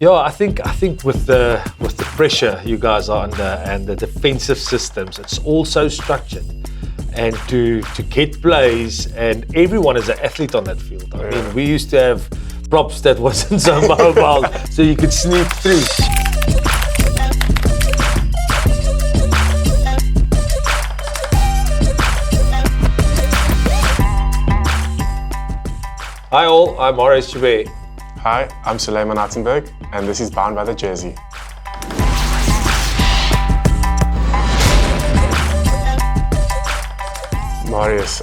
Yeah, I think with the pressure you guys are under and the defensive systems, it's all so structured. And to get plays, and everyone is an athlete on that field. I mean, we used to have props that wasn't so mobile, so you could sneak through. Hi all, I'm Marius Joubert. Hi, I'm Suleiman and Hartzenberg, and this is Bound by the Jersey. Marius,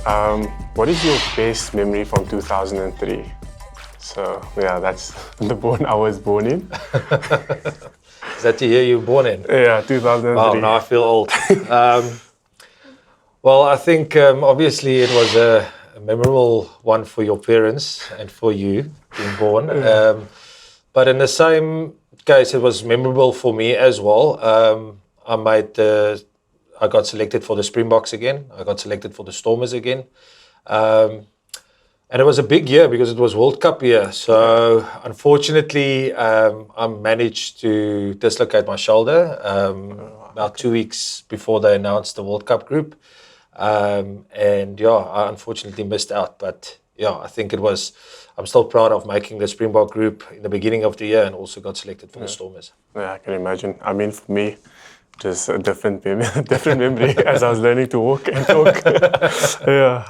what is your best memory from 2003? So, yeah, that's the born I was born in. Is that the year you were born in? Yeah, 2003. Wow, now I feel old. Well, I think obviously it was a memorable one for your parents and for you being born. But in the same case, it was memorable for me as well. I got selected for the Springboks again. I got selected for the Stormers again. And it was a big year because it was World Cup year. So unfortunately, I managed to dislocate my shoulder about 2 weeks before they announced the World Cup group. And yeah, I unfortunately missed out. But yeah, I think I'm still proud of making the Springbok group in the beginning of the year and also got selected for the Stormers. Yeah, I can imagine. I mean, for me, just a different memory as I was learning to walk and talk. Yeah.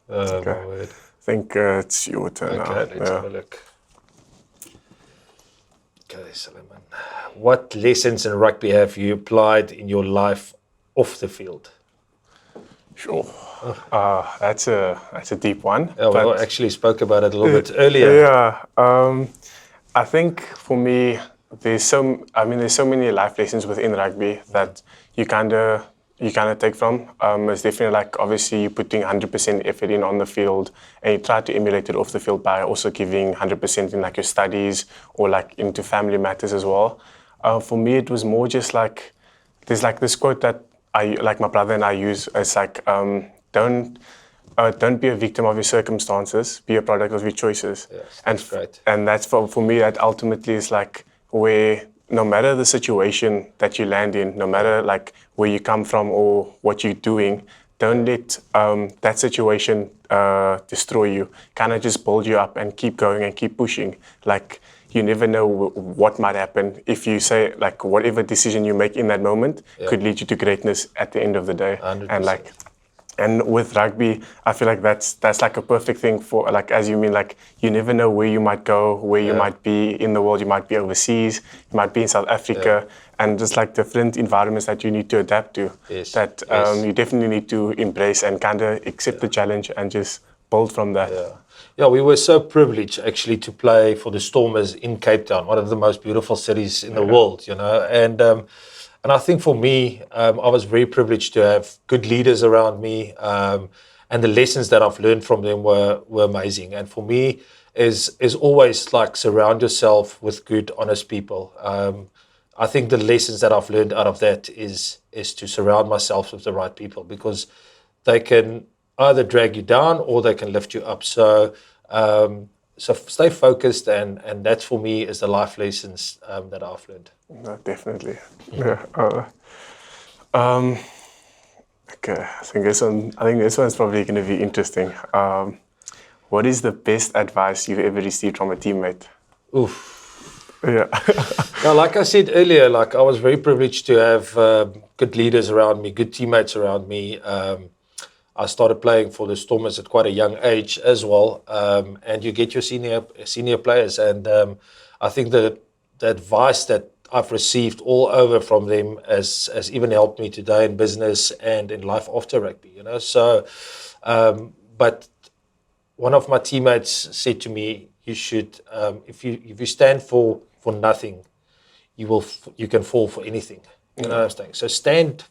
Okay. My word. I think it's your turn now. Okay, let's have a look. Okay, Suleiman. What lessons in rugby have you applied in your life off the field? Sure. That's a deep one. Yeah, we actually spoke about it a little bit earlier. Yeah. I think for me, there's so many life lessons within rugby that you kind of take from. It's definitely like, obviously you're putting 100% effort in on the field, and you try to emulate it off the field by also giving 100% in like your studies or like into family matters as well. For me, it was more just like, there's like this quote that my brother and I use. It's like, don't be a victim of your circumstances, be a product of your choices. Yes, that's great. And that's for me, that ultimately is like where no matter the situation that you land in, no matter like where you come from or what you're doing, don't let that situation destroy you. Kind of just build you up and keep going and keep pushing. Like, you never know what might happen. If you say, like, whatever decision you make in that moment could lead you to greatness at the end of the day. 100%. And with rugby, I feel like that's like a perfect thing for, like, as you mean, like, you never know where you might go, where you might be in the world. You might be overseas, you might be in South Africa, and just like different environments that you need to adapt to. Yes. That you definitely need to embrace and kind of accept the challenge and just build from that. Yeah, we were so privileged actually to play for the Stormers in Cape Town, one of the most beautiful cities in the world, you know. And I think for me, I was very privileged to have good leaders around me, and the lessons that I've learned from them were amazing. And for me, is always like surround yourself with good, honest people. I think the lessons that I've learned out of that is to surround myself with the right people, because they can either drag you down or they can lift you up. So stay focused, and that for me is the life lessons that I've learned. No, definitely. Yeah. Okay. I think this one's probably going to be interesting. What is the best advice you've ever received from a teammate? Oof. Yeah. Now, like I said earlier, like I was very privileged to have good leaders around me, good teammates around me. I started playing for the Stormers at quite a young age as well, and you get your senior players, and I think the advice that I've received all over from them has even helped me today in business and in life after rugby, you know. So, but one of my teammates said to me, "You should, if you stand for nothing, you can fall for anything." You know what I'm saying? So stand.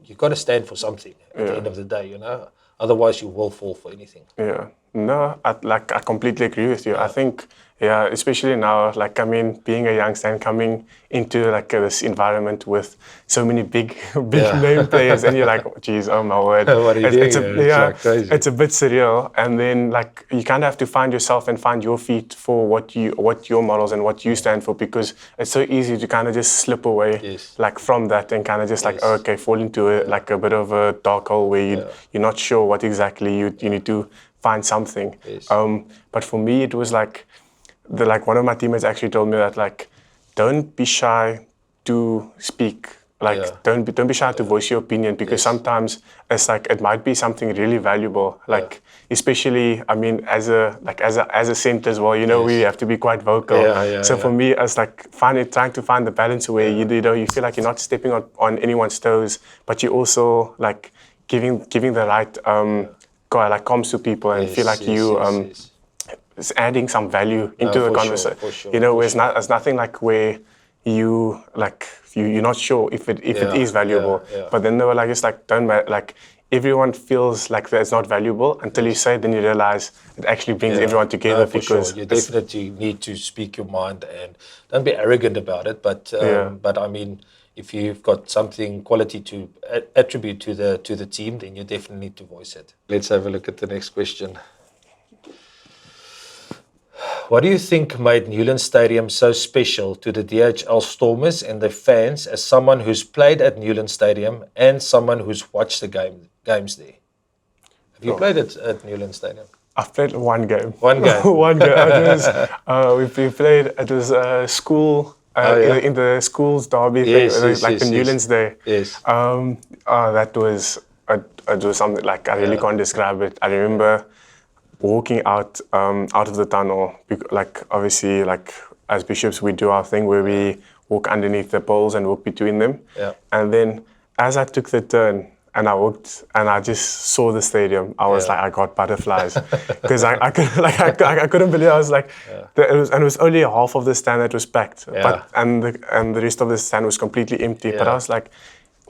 You've got to stand for something at the end of the day, you know. Otherwise, you will fall for anything. Yeah, No, I completely agree with you. I think, yeah, especially now, like, I mean, being a youngster and coming into like this environment with so many big name players, and you're like, geez, oh my word, What are you doing? It's yeah, like crazy. it's a bit surreal. And then like you kind of have to find yourself and find your feet for what your models and what you stand for, because it's so easy to kind of just slip away like from that and kind of just like, oh, okay, fall into like a bit of a dark hole where you're not sure what exactly you need to find something. But for me, it was like one of my teammates actually told me that like, don't be shy to speak. Like don't be shy to voice your opinion, because sometimes it's like it might be something really valuable. Like especially, I mean, as a center as well, you know, we have to be quite vocal. So for me, it's like trying to find the balance where you know you feel like you're not stepping on anyone's toes, but you also like giving the right like comms to people and feel like it's adding some value into the conversation. Sure, you know, it's nothing like where you're not sure if it is valuable. But then they were like, it's like like everyone feels like that it's not valuable until you say it, then you realize it actually brings everyone together. Because you definitely need to speak your mind and don't be arrogant about it. But I mean, if you've got something quality to attribute to the team, then you definitely need to voice it. Let's have a look at the next question. What do you think made Newlands Stadium so special to the DHL Stormers and the fans, as someone who's played at Newlands Stadium and someone who's watched the games there? Have you played at Newlands Stadium? I've played one game. One game? One game. We played, it was a school, in the school's derby thing, the Newlands Day. Yes. It was something like, I really can't describe it. I remember walking out of the tunnel, like obviously like as bishops we do our thing where we walk underneath the poles and walk between them. And then as I took the turn and I walked and I just saw the stadium, I was like, I got butterflies, because I couldn't believe it. I was like, it was only half of the stand that was packed, and the rest of the stand was completely empty. But I was like,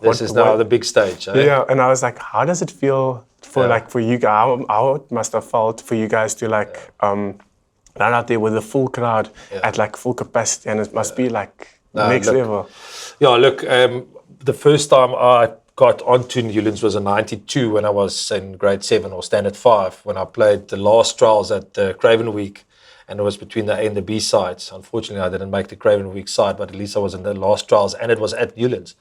this is now the big stage. Eh? Yeah, and I was like, how does it feel for you guys? How it must have felt for you guys to like run out there with a full crowd at like full capacity, and it must be like next level. Yeah, look, the first time I got onto Newlands was in '92 when I was in grade 7 or standard 5, when I played the last trials at Craven Week, and it was between the A and the B sides. Unfortunately, I didn't make the Craven Week side, but at least I was in the last trials, and it was at Newlands.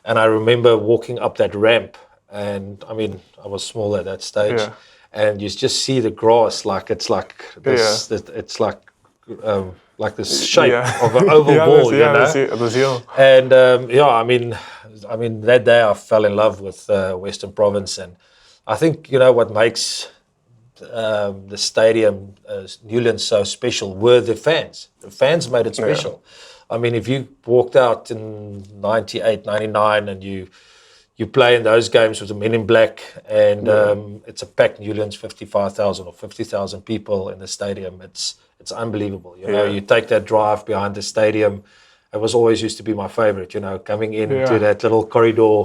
And I remember walking up that ramp, and I mean, I was small at that stage, and you just see the grass, like it's like this, it's like this shape of an oval ball, you know. And I mean, that day I fell in love with Western Province, and I think what makes the stadium Newlands so special were the fans. The fans made it special. I mean, if you walked out in 98, 99 and you play in those games with the Men in Black, and it's a packed Newlands, 55,000 or 50,000 people in the stadium, it's unbelievable. You take that drive behind the stadium. It was always used to be my favorite, coming into that little corridor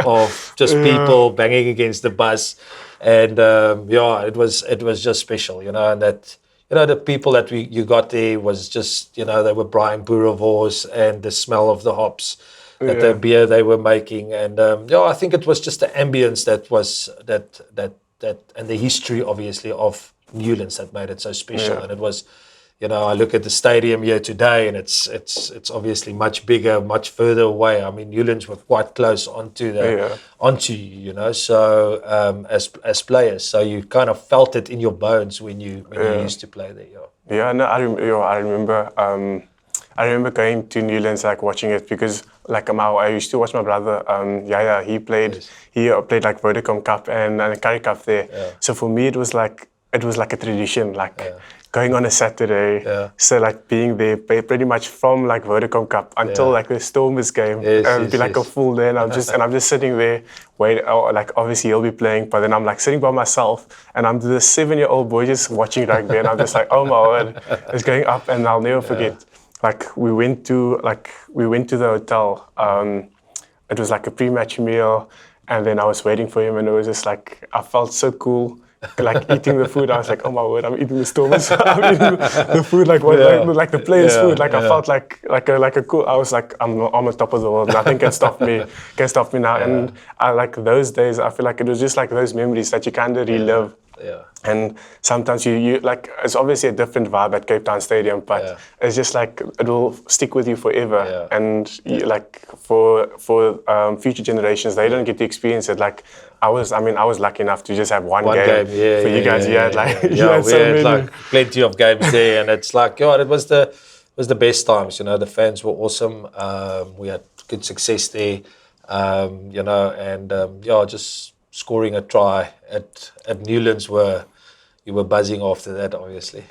of just people banging against the bus. And it was just special, and that, the people that you got there was just, they were Brian Boerewors, and the smell of the hops, that the beer they were making. And I think it was just the ambience that was that and the history, obviously, of Newlands that made it so special. And it was, I look at the stadium here today, and it's obviously much bigger, much further away. I mean, Newlands were quite close onto you, so as players, so you kind of felt it in your bones when you used to play there. I remember going to Newlands, like watching it, because like I used to watch my brother. He played like Vodacom Cup and Currie Cup there. So for me, it was like a tradition, going on a Saturday. So like being there pretty much from like Vodacom Cup until like the Stormers game. It'd be like a full day, and I'm just sitting there waiting. Like obviously he'll be playing, but then I'm like sitting by myself, and I'm this 7-year-old boy just watching rugby, and I'm just like, oh my word, it's going up. And I'll never forget. Like we went to the hotel. It was like a pre-match meal, and then I was waiting for him, and it was just like, I felt so cool like eating the food. I was like, oh my word, I'm eating the Stormers. I'm eating the food, like what, like the players' food. Like I felt like a cool. I was like, I'm on the top of the world. Nothing can stop me. Now. And I like those days. I feel like it was just like those memories that you kind of relive. Yeah. And sometimes you like, it's obviously a different vibe at Cape Town Stadium, but it's just like it will stick with you forever. Yeah. And you, like for future generations, they don't get to experience it. Like I was lucky enough to just have one game. Yeah, for you guys, you had like we had like plenty of games there, and it's like it was the best times. You know, the fans were awesome. We had good success there. You know, and just scoring a try at Newlands you were buzzing after that, obviously.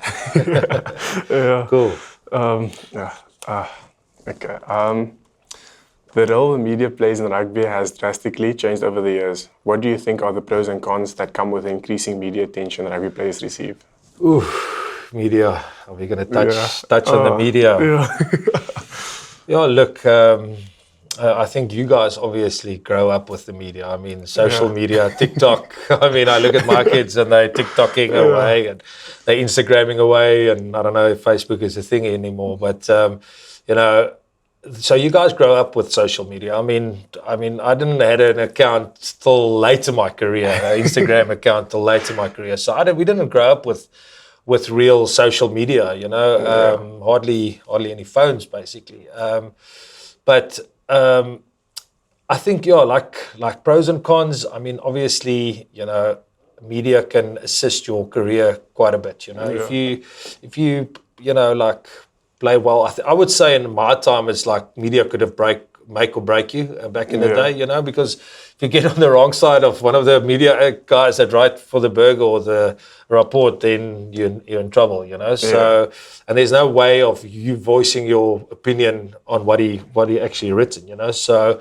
Yeah. Cool. Okay. The role the media plays in rugby has drastically changed over the years. What do you think are the pros and cons that come with increasing media attention rugby players receive? Ooh, media. Are we going to touch on the media? Yeah. Look, I think you guys obviously grow up with the media. I mean, social media, TikTok. I mean, I look at my kids and they're TikToking away and they're Instagramming away, and I don't know if Facebook is a thing anymore. But you know, so you guys grow up with social media. I mean, I didn't have an account till late in my career, an Instagram account till late in my career. So we didn't grow up with real social media. You know, hardly any phones basically. But I think like pros and cons. I mean, obviously, you know, media can assist your career quite a bit. You know, if you like play well. I would say in my time, it's like media could have make or break you back in the day. You know, because if you get on the wrong side of one of the media guys that write for the Burger or the Rapport, then you're in trouble. You know, so and there's no way of you voicing your opinion on what he actually written. You know, so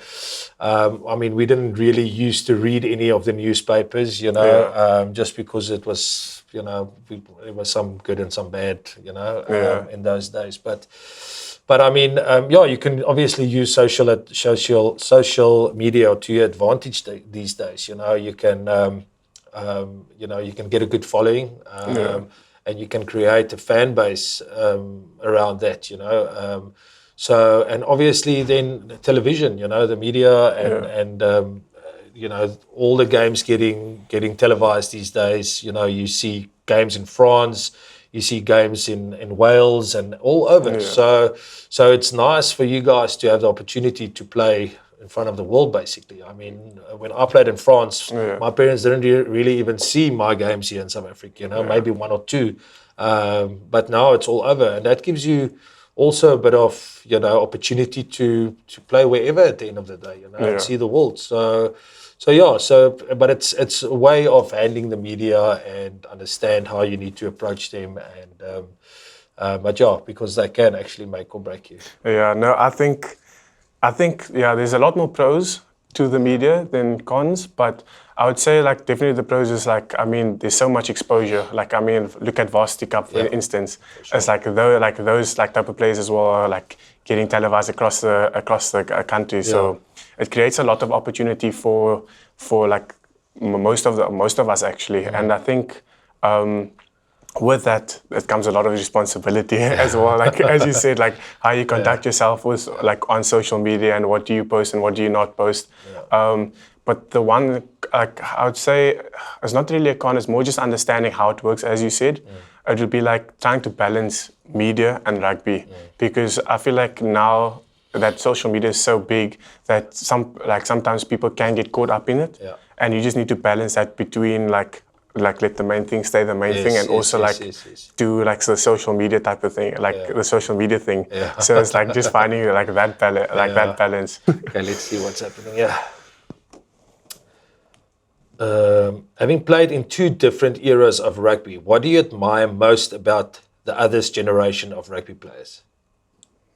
I mean, we didn't really used to read any of the newspapers. You know, just because it was. You know, it was some good and some bad, you know, in those days. But I mean, you can obviously use social media to your advantage these days. You know, you can, you can get a good following, and you can create a fan base around that. You know, so and obviously then television. You know, the media and you know, all the games getting televised these days. You know, you see games in France, you see games in Wales and all over. So it's nice for you guys to have the opportunity to play in front of the world, basically. I mean, when I played in France, my parents didn't really even see my games here in South Africa, you know, maybe one or two. But now it's all over, and that gives you also a bit of, you know, opportunity to play wherever at the end of the day, you know, and see the world. But it's a way of handling the media and understand how you need to approach them, and because they can actually make or break you. Yeah, no, I think there's a lot more pros to the media than cons, but I would say like definitely the pros is like, I mean, there's so much exposure. Like, I mean, look at Varsity Cup for instance. Sure. It's like those type of players as well are like getting televised across the country. So it creates a lot of opportunity for like most of us actually. And I think with that, it comes a lot of responsibility as well. Like as you said, like how you conduct yourself with like on social media and what do you post and what do you not post. But the one, like I would say, it's not really a con. It's more just understanding how it works. As you said, it would be like trying to balance media and rugby, because I feel like now that social media is so big that sometimes people can get caught up in it, and you just need to balance that between like let the main thing stay the main thing, and also do like the social media type of thing, like the social media thing. So it's like just finding like that balance. Okay, let's see what's happening. Having played in two different eras of rugby, what do you admire most about the other's generation of rugby players?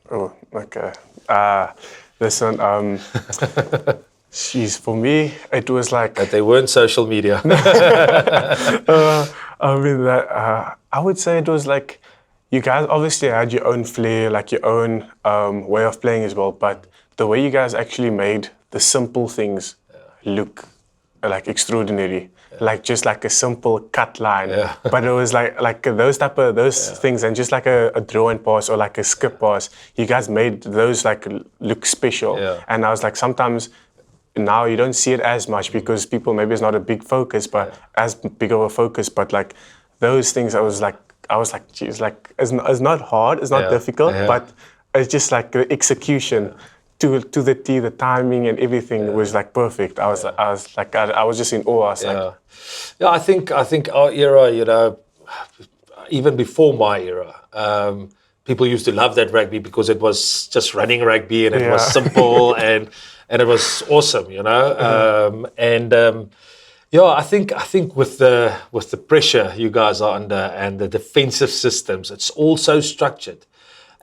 Oh, okay. This one, geez, for me, it was like... But they weren't social media. I mean, I would say it was like, you guys obviously had your own flair, like your own way of playing as well, but the way you guys actually made the simple things look like extraordinary. like just like a simple cut line. Yeah. But it was like those things, and just like a draw and pass or like a skip pass. You guys made those like look special. Yeah. And I was like, sometimes now you don't see it as much because people, maybe it's not a big focus, but as big of a focus. But like those things, I was like, geez, like it's not hard, it's not difficult, but it's just like the execution to the T, the timing and everything was like perfect. I was just in awe. I was like, I think our era, even before my era, people used to love that rugby because it was just running rugby and it was simple and it was awesome, I think with the pressure you guys are under and the defensive systems, it's all so structured.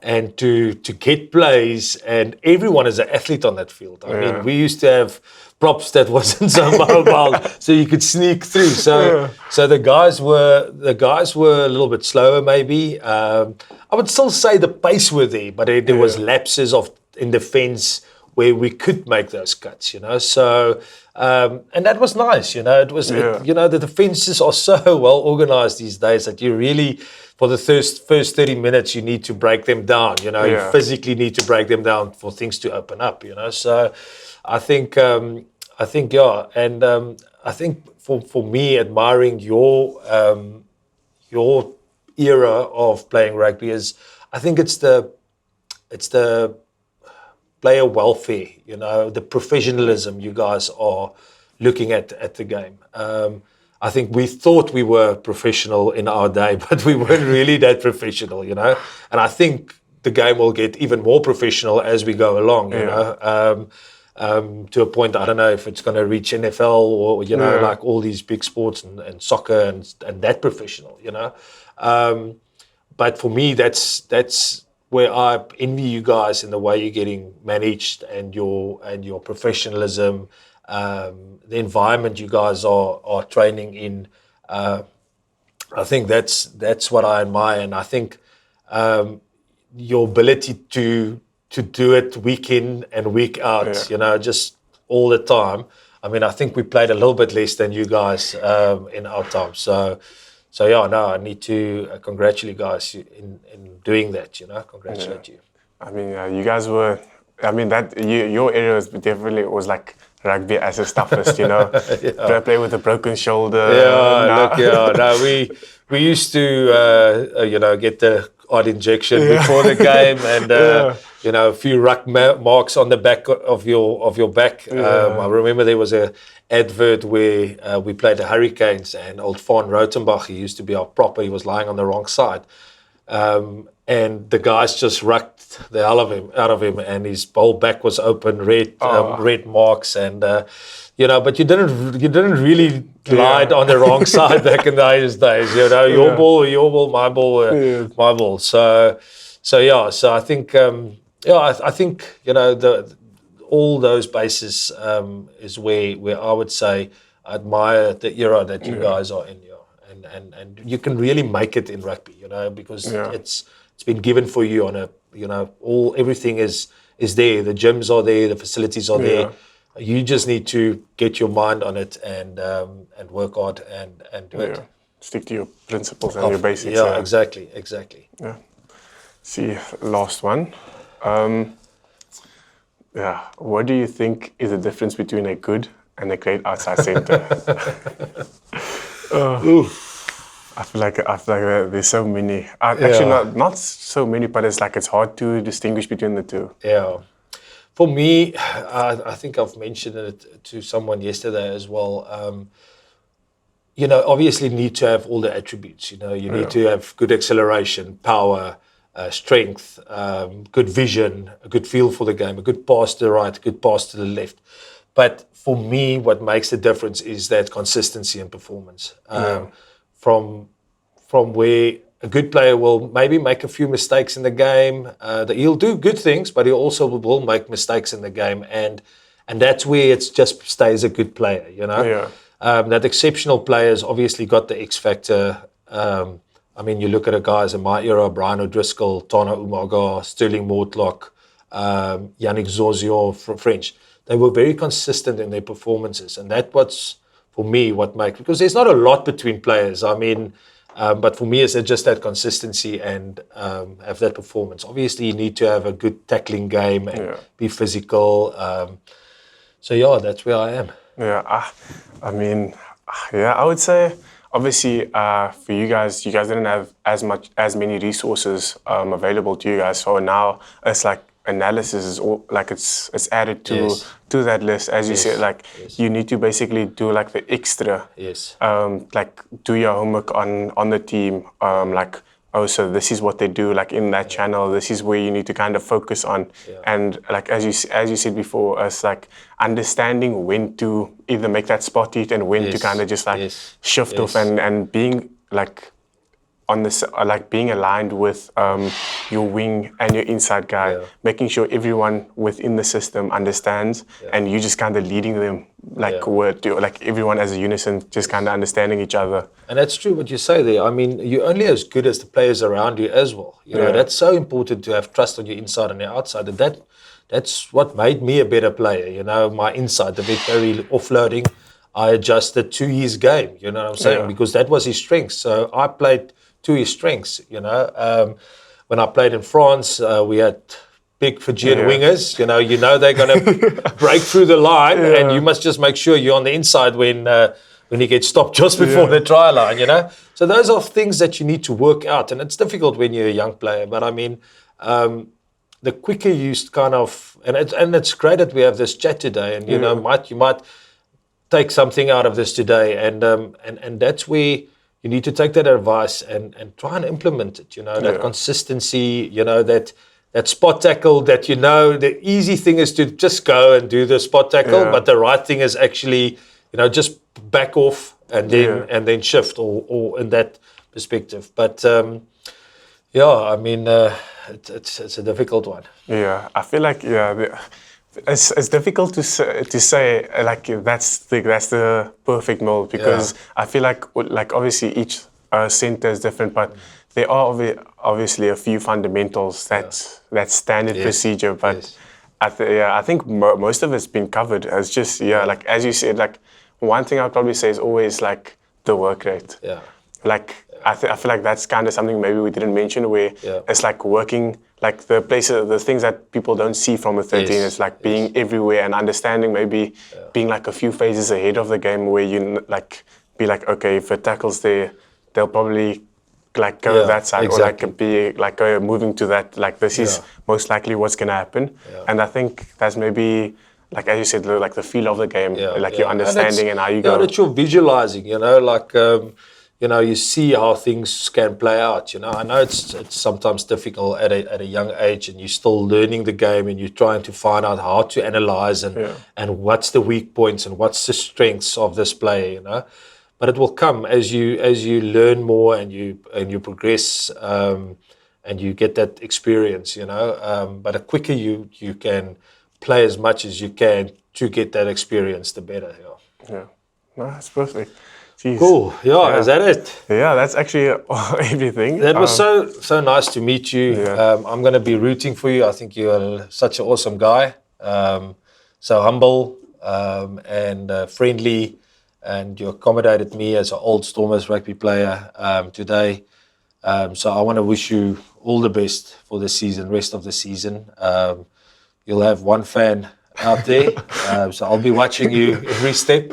And to get plays, and everyone is an athlete on that field. I mean, we used to have props that wasn't so mobile, so you could sneak through. So the guys were a little bit slower, maybe. I would still say the pace were there, but there was lapses in defence where we could make those cuts. So and that was nice. It was the defences are so well organised these days that you really, for the first 30 minutes, you need to break them down. You physically need to break them down for things to open up. So I think I think for me, admiring your era of playing rugby is, I think it's the player welfare. The professionalism you guys are looking at the game. I think we thought we were professional in our day, but we weren't really that professional, And I think the game will get even more professional as we go along, to a point, I don't know if it's going to reach NFL or, like all these big sports and soccer and that professional, But for me, that's where I envy you guys in the way you're getting managed and your professionalism. The environment you guys are training in, I think that's what I admire, and I think your ability to do it week in and week out, just all the time. I mean, I think we played a little bit less than you guys in our time. So I need to congratulate you guys in doing that. Congratulate you. I mean, you guys were. I mean, your area was like rugby as its toughest, Play with a broken shoulder. We used to, get the odd injection before the game, and a few ruck marks on the back of your back. I remember there was a advert where we played the Hurricanes, and old Van Rotenbach, he used to be our propper. He was lying on the wrong side. And the guys just rucked the hell out of him, and his whole back was open, red marks, and but you didn't really lie on the wrong side back in those days. Your ball, my ball, my ball. So I think I think all those bases is where I would say I admire the era that you guys are in. And you can really make it in rugby, because it's been given for you on a, everything is there. The gyms are there, the facilities are there. You just need to get your mind on it and work hard and do it. Stick to your principles and your basics. Yeah, exactly. Yeah. See, last one. What do you think is the difference between a good and a great outside centre? I feel like there's so many. Actually, not so many, but it's hard to distinguish between the two. Yeah. For me, I think I've mentioned it to someone yesterday as well. Obviously need to have all the attributes. You need to have good acceleration, power, strength, good vision, a good feel for the game, a good pass to the right, a good pass to the left. But for me, what makes the difference is that consistency and performance. From where a good player will maybe make a few mistakes in the game. He'll do good things, but he also will make mistakes in the game, and that's where it just stays a good player. That exceptional players obviously got the X factor. I mean, you look at the guys in my era: Brian O'Driscoll, Tana Umaga, Sterling Mortlock, Yannick Zozion from French. They were very consistent in their performances, and that's for me, what makes, because there's not a lot between players. I mean, but for me, it's just that consistency and have that performance. Obviously, you need to have a good tackling game and be physical. So yeah, that's where I am. Yeah, I mean, yeah, I would say obviously for you guys didn't have as many resources available to you guys. So now it's like analysis is all, like it's added to that list, as you said. Like you need to basically do like the extra. Like do your homework on the team. Like, oh, so this is what they do, like in that channel. This is where you need to kind of focus on. And like as you said before, it's like understanding when to either make that spot hit and when to kind of just like shift off and being like on this, like being aligned with your wing and your inside guy, making sure everyone within the system understands, and you just kind of leading them like like everyone as a unison, just kind of understanding each other. And that's true what you say there. I mean, you're only as good as the players around you as well. You know, that's so important to have trust on your inside and your outside. And that's what made me a better player. You know, my inside, the very offloading, I adjusted to his game. You know what I'm saying? Because that was his strength. So I played to his strengths, you know. When I played in France, we had big Fijian wingers. You know they're going to break through the line, and you must just make sure you're on the inside when you get stopped just before the try line, you know. So those are things that you need to work out, and it's difficult when you're a young player. But I mean, the quicker you kind of, and it's great that we have this chat today, and you know, you might take something out of this today, and that's where you need to take that advice and try and implement it, you know, that consistency, you know, that spot tackle, that, you know, the easy thing is to just go and do the spot tackle, but the right thing is actually, you know, just back off and then shift or in that perspective. But, I mean, it's a difficult one. Yeah, I feel like, it's difficult to say like that's the perfect mold, because I feel like obviously each center is different, but there are obviously a few fundamentals that's standard procedure. But I think most of it's been covered. It's just like as you said, like one thing I'd probably say is always like the work rate. Like I feel like that's kind of something maybe we didn't mention, where it's like working. Like the things that people don't see from a 13 is like being everywhere and understanding, maybe being like a few phases ahead of the game, where you like be like, okay, if a tackle's there, they'll probably like go that side, or like be like moving to that. Like this is most likely what's gonna happen. And I think that's maybe like, as you said, like the feel of the game, like your understanding and how you go. That you're visualizing, you know, like. You know, you see how things can play out. You know, I know it's sometimes difficult at a young age, and you're still learning the game, and you're trying to find out how to analyze and what's the weak points and what's the strengths of this player. You know, but it will come as you learn more and you progress and you get that experience. You know, but the quicker you can play as much as you can to get that experience, the better. Yeah, no, that's perfect. Jeez. Cool. Yeah, is that it? Yeah, that's actually everything. That was so nice to meet you. I'm going to be rooting for you. I think you're such an awesome guy. So humble and friendly, and you accommodated me as an old Stormers rugby player today. So I want to wish you all the best for the season, rest of the season. You'll have one fan out there. So I'll be watching you every step.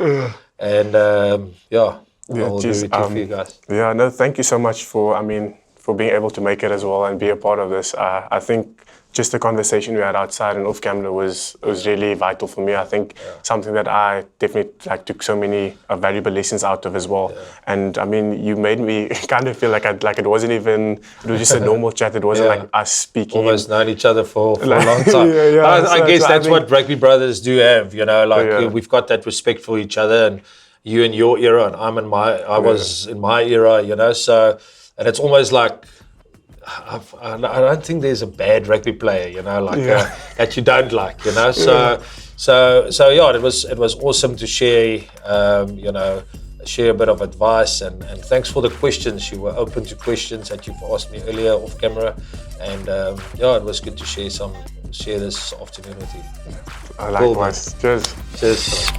And I'll do it for you guys. Yeah, no, thank you so much for being able to make it as well and be a part of this. I think just the conversation we had outside and off camera was really vital for me. I think something that I definitely took so many valuable lessons out of as well. And I mean, you made me kind of feel like it wasn't even, it was just a normal chat. It wasn't like us speaking. Almost known each other for a long time. I guess that's what rugby brothers do have, you know, like we've got that respect for each other, and you in your era and I was in my era, you know, so, and it's almost like, I don't think there's a bad rugby player, you know, like that you don't like, you know. So it was awesome to share, you know, share a bit of advice, and thanks for the questions. You were open to questions that you've asked me earlier off camera, and it was good to share this afternoon with you. Likewise. Cool, cheers.